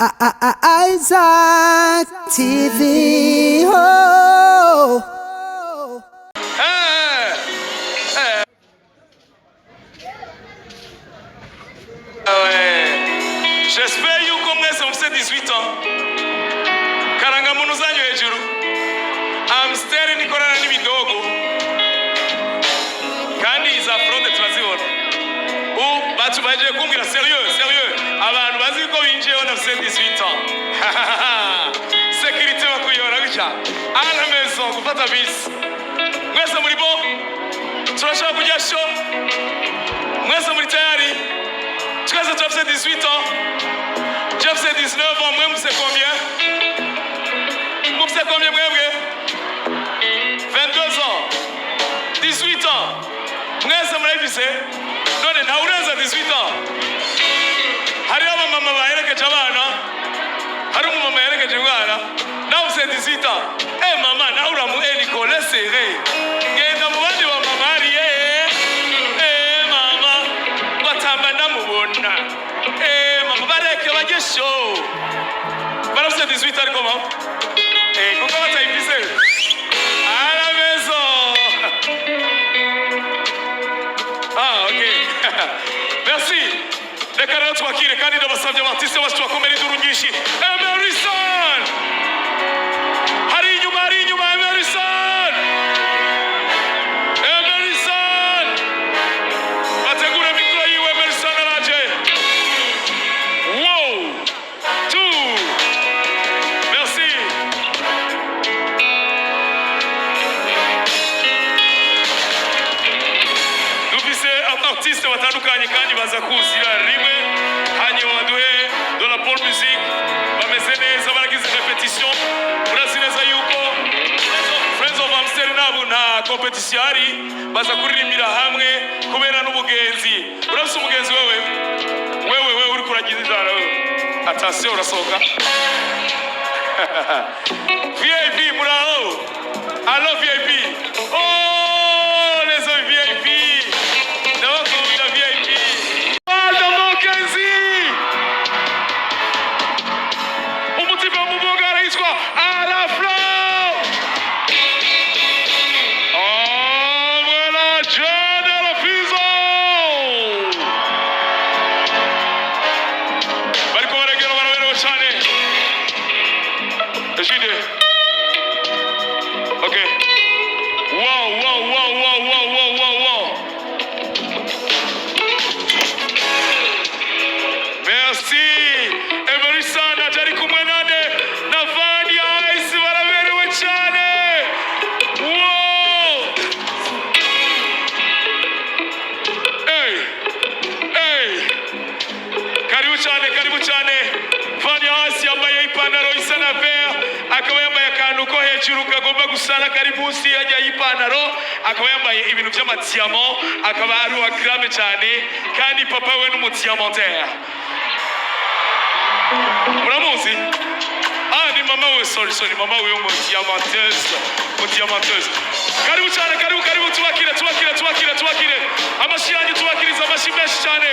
Isaac TV. Oh. J'espère yuko mwese mufite 18 ans. Karangamuntu zanyu hejuru. Amstel nikorana n'ibidogo. Kandi iza fraude turazibona. Batu baje kumbwira sérieux. Abantu bazi ko binjiye na 18 ans. Sécurité bakuyora gutya. À la maison gufata bisi. Mwese muri bo. Turashaka kujya show. Mwese muri tayari. Tukase tufite 18 ans. Jeff c'est 19 ans, moi c'est combien? Vous c'est combien moi? 22 ans. 18 ans. Moi c'est mon fils. Non, non, naureza 18 ans. Hariyo mama baherekeje abana. Hariyo mama yaherekeje umwana. Nawe c'est 18 ans. Eh mama, naura mu Nicolas serré. Ngenda mu bandi ba mama hariye. Mama, batamba ndamubona. Mama bareke bajye show. Baramu c'est 18 ans comment? Kuko batayifise. À la maison. Ok. Merci. Reka rero twakire kandi ndabasabye abartiste bacu twakomere induru nyinshi. Emerson. Hari inyuma Emerson. Emerson. Bategura mikro yiwe Emerson araje. Wow. Two. Merci. Dufise abartiste batandukanye kandi baza kuzira rimwe hanyuma baduhe de la pole musique bameze neza baragize repetition urazi neza yuko Friends of Amstel nabo nta competition ari baza kuririmbira hamwe kubera n'ubugenzi urafise umugenzi wewe uri kuragiza inzara wewe attention urasohoka VIP muraho allo VIP oh les VIP ndabakunda VIP umutima muboga arayitwa Araflo voilà John Alafizo bariko baragera baraberewe cyane Ejide okay wow merci Emerson atari kumwe nane na Vania Ice baraberewe cyane wow karibu cyane Vania Ice yambaye ipantaro isa na vert akaba yambaye akantu ko hejuru kagomba gusana kari munsi yajya y'ipantaro akaba yambaye ibintu by'amatiamo akaba ari uwa grave cyane kandi papa we n'umutiamontaire muramuzi ni mama we sorry mama we umutiamonteuse karibu cyane karibu tubakire amashi yanyu tubakiriza amashi menshi cyane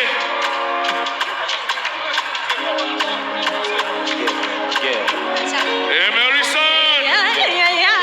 Emerson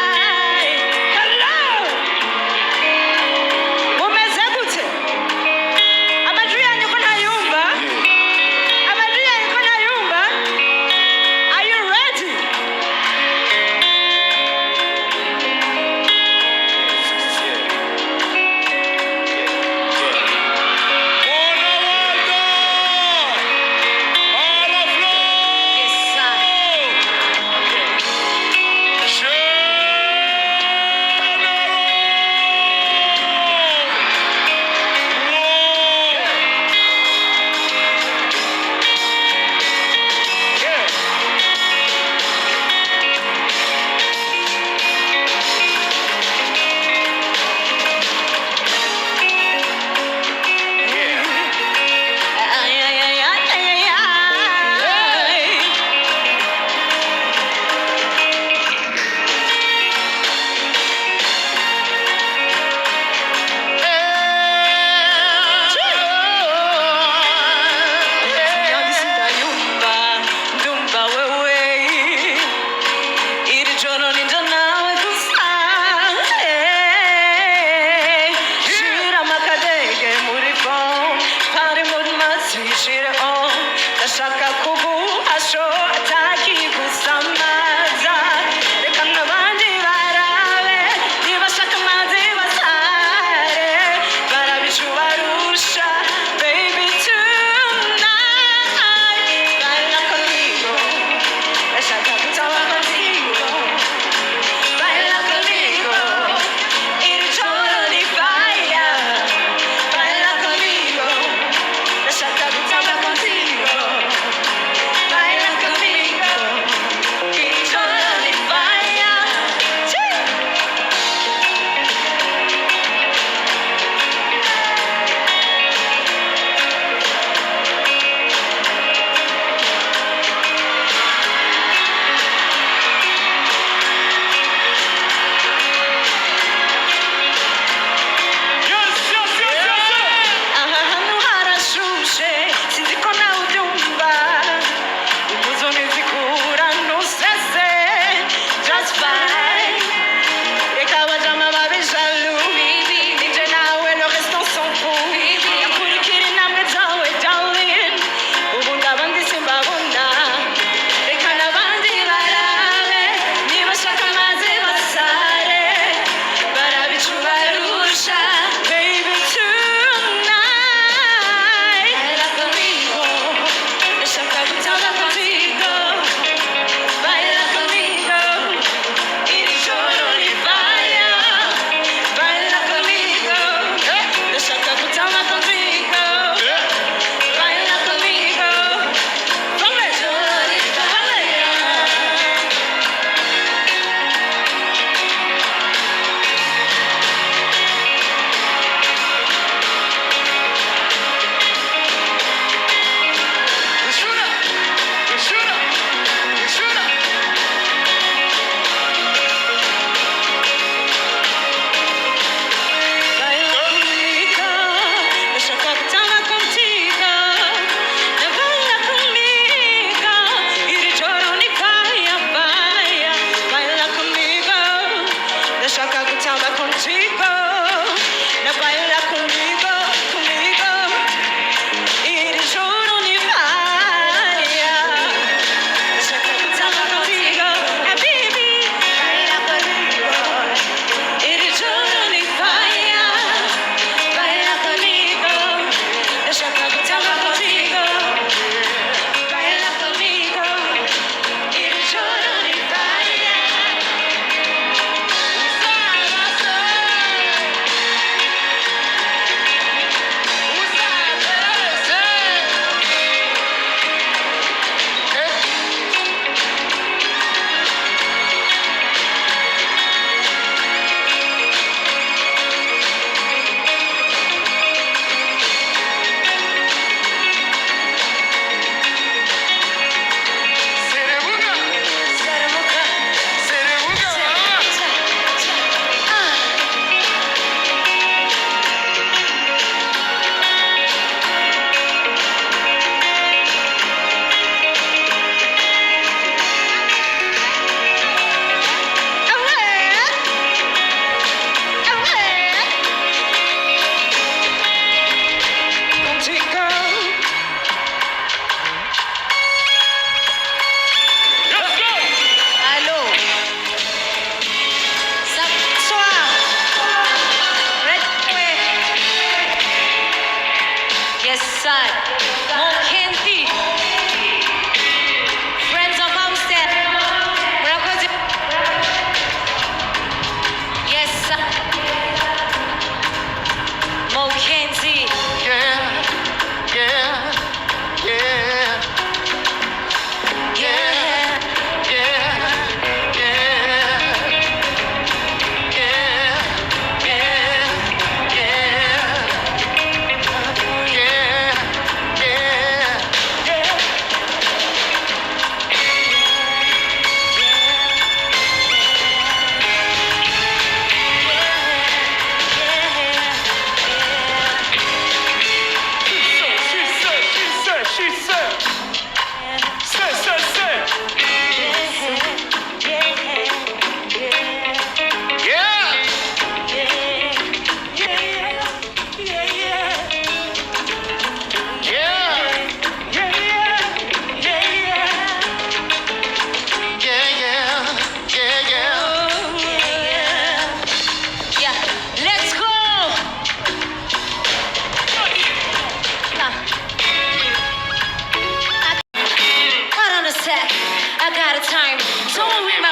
ijoro ninjye nawe gusa shiramo akadege muri phone kari muri mazi shire on ndashaka kuguhasho atakigusamaza reka n'abandi barabe nibashaka amazi basare barabicu barusha baby tonight baila conmigo ndashaka gutaba contigo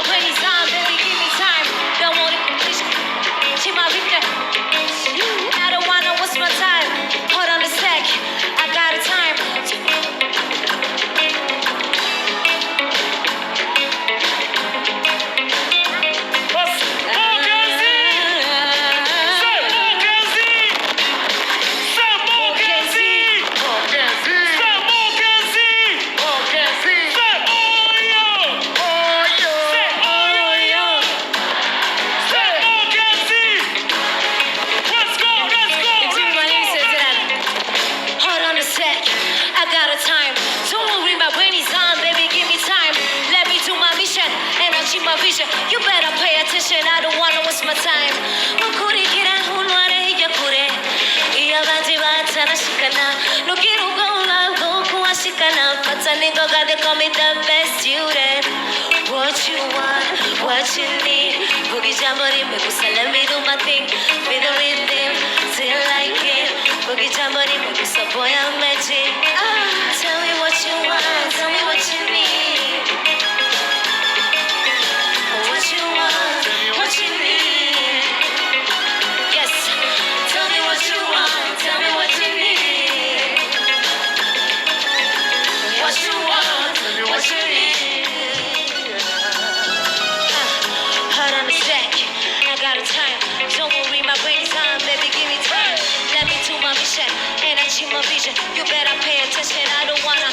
brain is on, baby, give me time. Don't want it, she my weakness. I don't wanna waste my time. Hold on a sec, I got a time. Hold on a sec, I got a time. Don't worry, my brain is on, baby, give me time. Let me do my mission and achieve my vision. You better pay attention, I don't wanna waste my time. Mukurikira unware yakure. Iya banzi batana shikana. No quiero go low, go ashikana. Pataningo got they call me the best student. What you want, what you need. Boogie jamboree, me gusta, let me do my thing. Be the rhythm, till like it. Boogie jamboree, me gusta, boy, I'm magic. Tell me what you want, tell me what you need. What you want, what you need. Yes, tell me what you want, tell me what you need. What you want, what you need. Hold on a sec, I got a time. Don't worry, my brain is on, baby, give me time. Let me do my mission and achieve my vision. You better pay attention, I don't wanna.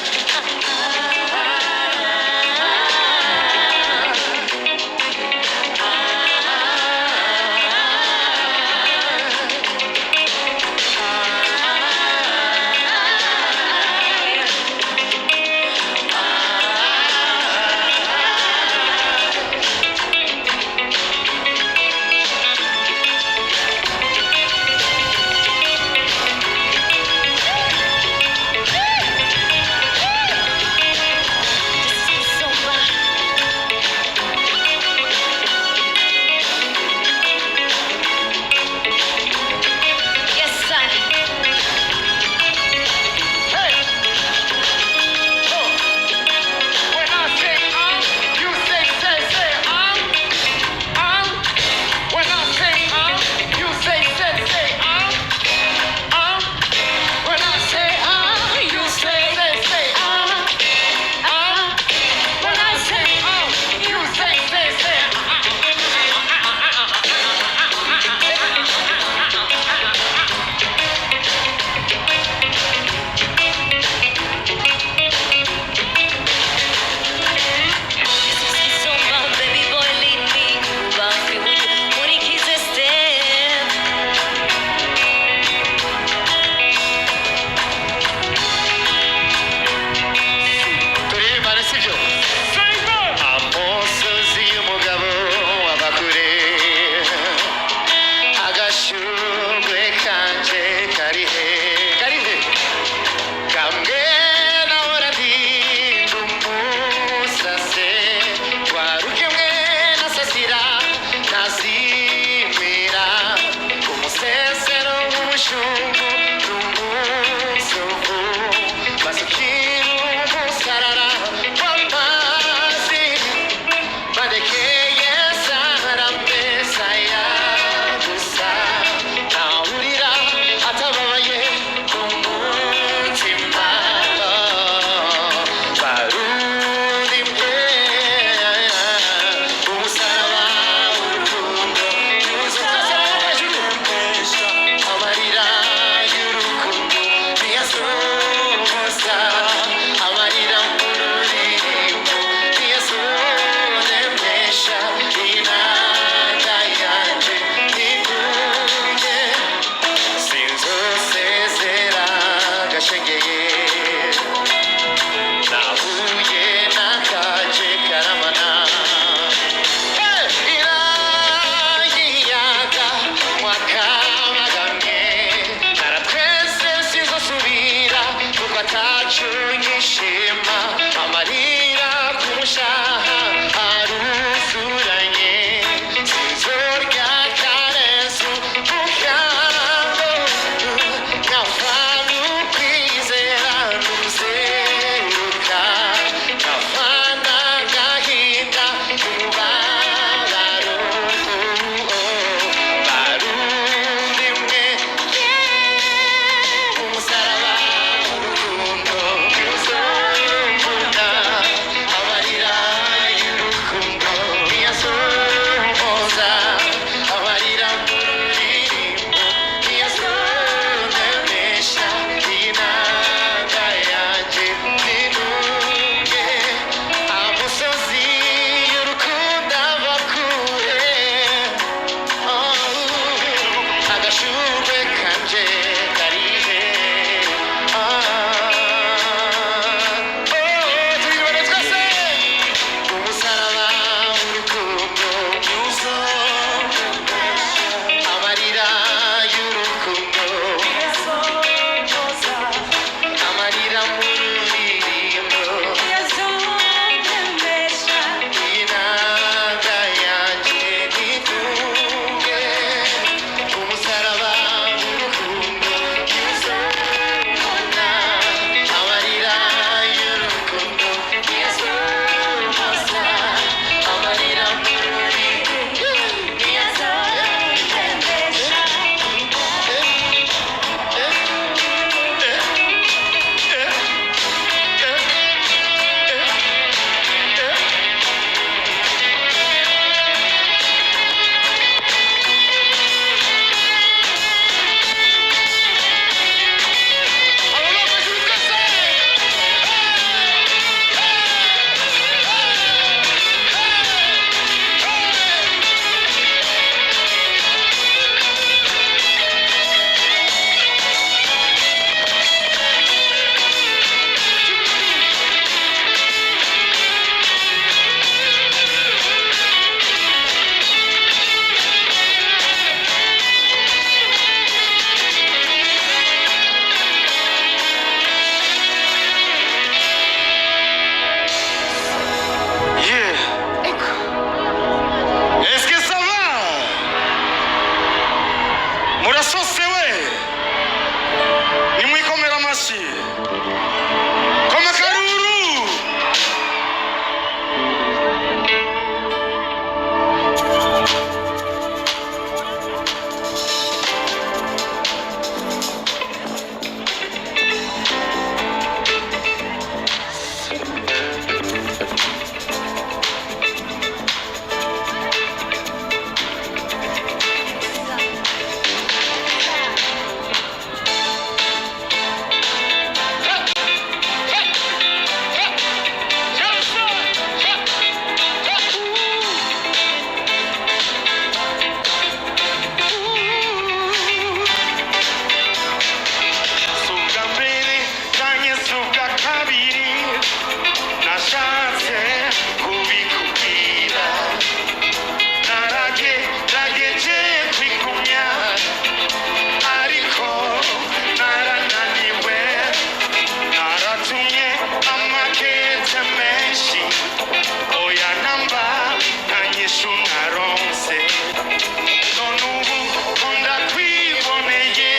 none ubu nkunda kwiboneye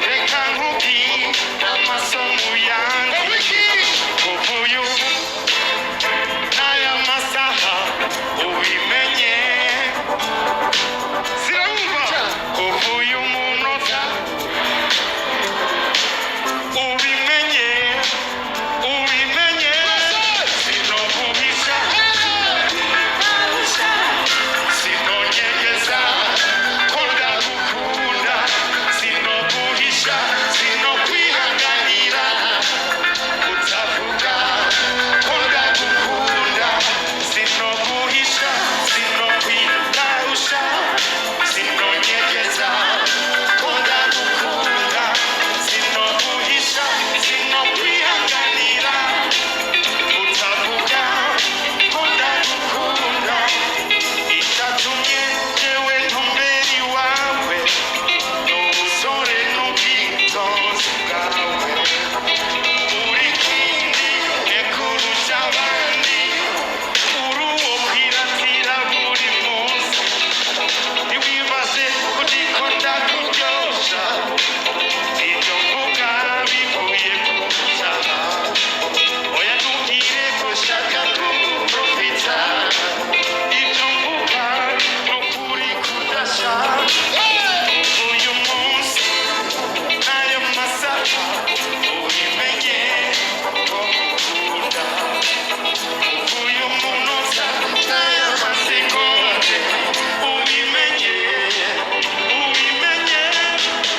reka nkubwire amasomo yanjye uvuye ubu n'aya masaha ubimenye zirumva uvuye umunota ubimenye sinoguhisha sinonyegeza ko ndagukunda sinoguhisha sinokwihanganira utavuga ko ndagukunda sinoguhisha sinokwigarusha sinonyegeza ko ndagukunda sinoguhisha sinokwihanganira utavuga ko ndagukunda icyatumye njyewe ntumbera iwawe n'ubusore n'ubwitonzi bwawe uri kindi ekurusha abandi uri uwo kwiratira buri munsi ntiwibaze ko ndiko ndakuryosha ibyo mvuga bivuye ku mutima oya ntubwire ko ushaka kuprofita ibyo mvuga ni ukuri kudashaka uyu munsi n'ayo masaha ubimenye ko ngukunda uvuye umunota n'ayo masegonde ubimenye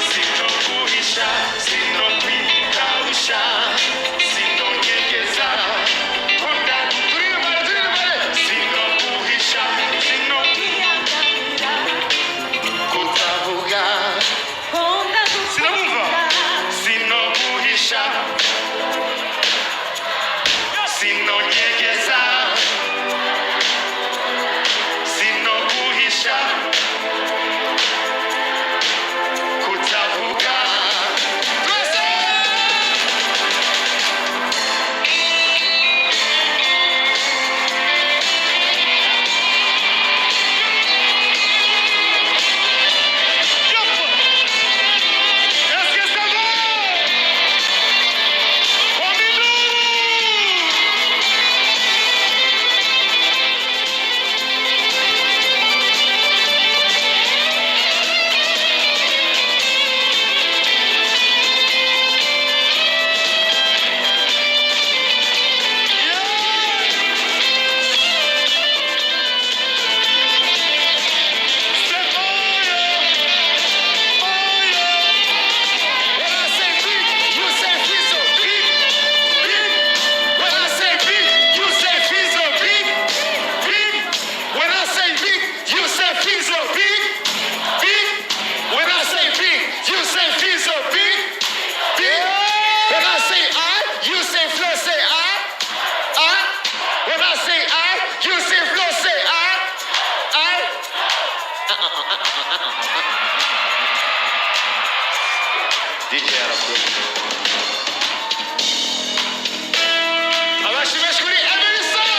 sinoguhisha sinokwigarusha sinonyegeza ko sinoguhisha sinokwihanganira kutavuga sinumva sinoguhisha sinonyegeza sinoguhisha kutavuga twese est-ce que ça va? DJ arakuye abashimesh kuri Emerson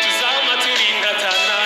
tuzama turingatana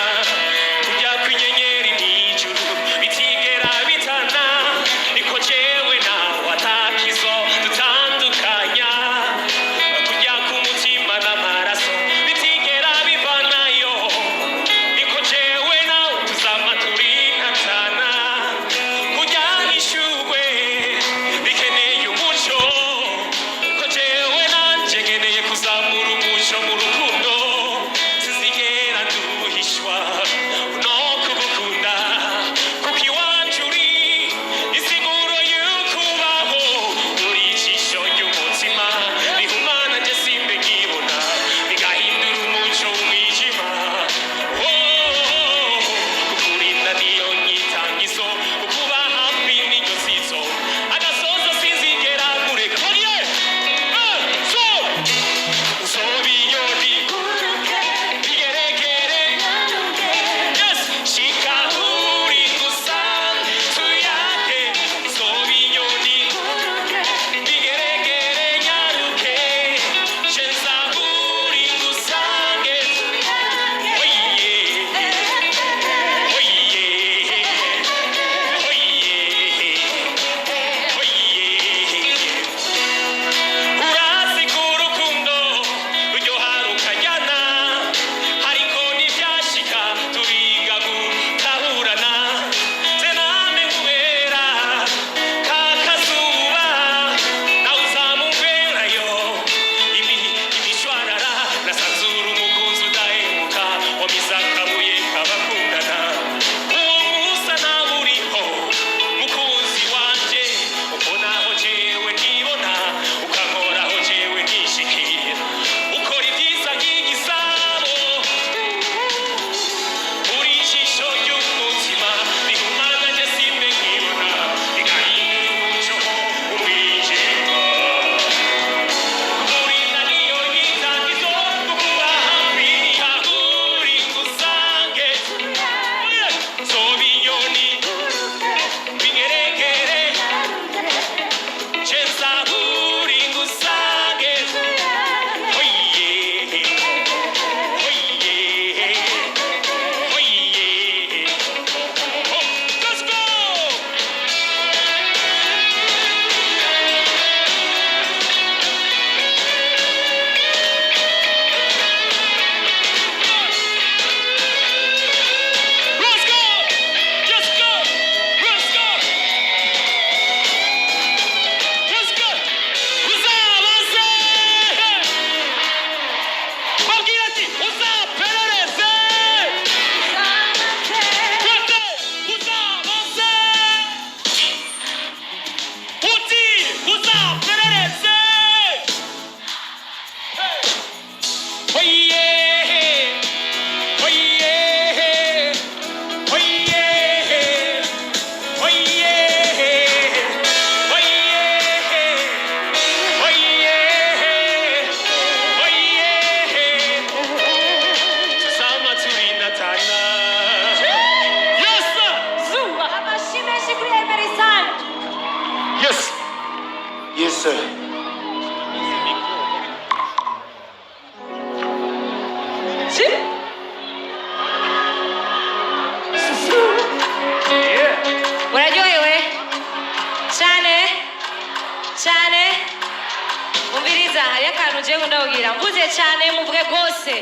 umviriza hariyo akantu ugiye kundabwira mvuze cyane muvuge rwose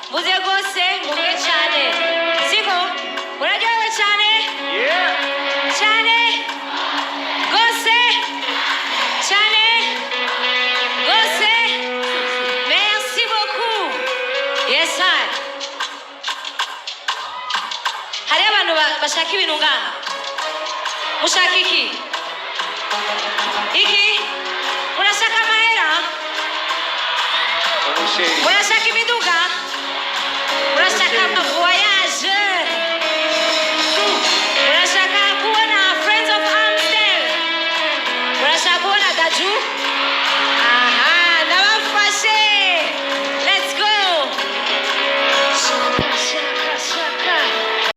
mvuze rwose muvuge cyane siko muraryohewe cyane cyane rwose cyane rwose merci beaucoup yes I hariyo abantu bashaka ibintu ngaha mushaka iki iki murashaka amahera murashaka imiti